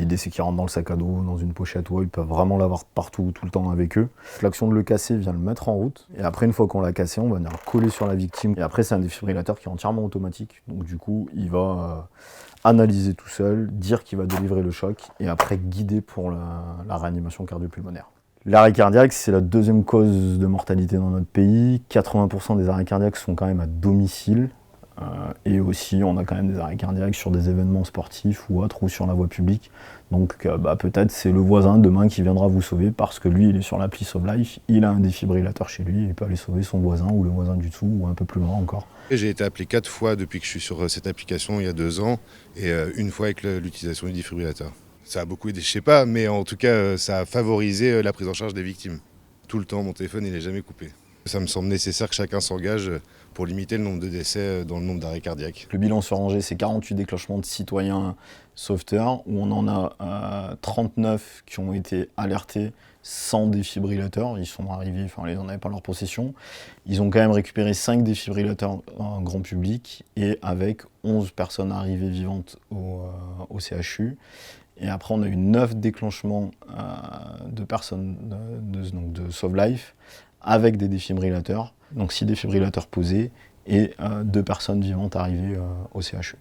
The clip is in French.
L'idée, c'est qu'ils rentrent dans le sac à dos, dans une pochette ou ils peuvent vraiment l'avoir partout, tout le temps avec eux. L'action de le casser vient le mettre en route. Et après, une fois qu'on l'a cassé, on va venir coller sur la victime. Et après, c'est un défibrillateur qui est entièrement automatique. Donc du coup, il va analyser tout seul, dire qu'il va délivrer le choc et après guider pour la réanimation cardio-pulmonaire. L'arrêt cardiaque, c'est la deuxième cause de mortalité dans notre pays. 80% des arrêts cardiaques sont quand même à domicile. Et aussi, on a quand même des arrêts cardiaques sur des événements sportifs ou autres, ou sur la voie publique. Donc peut-être c'est le voisin demain qui viendra vous sauver parce que lui, il est sur l'appli Sauve Life, il a un défibrillateur chez lui, il peut aller sauver son voisin ou le voisin du dessous ou un peu plus loin encore. J'ai été appelé 4 fois depuis que je suis sur cette application il y a 2 ans et une fois avec l'utilisation du défibrillateur. Ça a beaucoup aidé, je sais pas, mais en tout cas, ça a favorisé la prise en charge des victimes. Tout le temps, mon téléphone, il n'est jamais coupé. Ça me semble nécessaire que chacun s'engage pour limiter le nombre de décès dans le nombre d'arrêts cardiaques. Le bilan sur Angers, c'est 48 déclenchements de citoyens sauveteurs, où on en a 39 qui ont été alertés sans défibrillateur. Ils sont arrivés, enfin, ils n'en avaient pas en leur possession. Ils ont quand même récupéré 5 défibrillateurs en grand public, et avec 11 personnes arrivées vivantes au CHU. Et après, on a eu 9 déclenchements de personnes de Sauve Life avec des défibrillateurs. Donc 6 défibrillateurs posés et 2 personnes vivantes arrivées au CHU.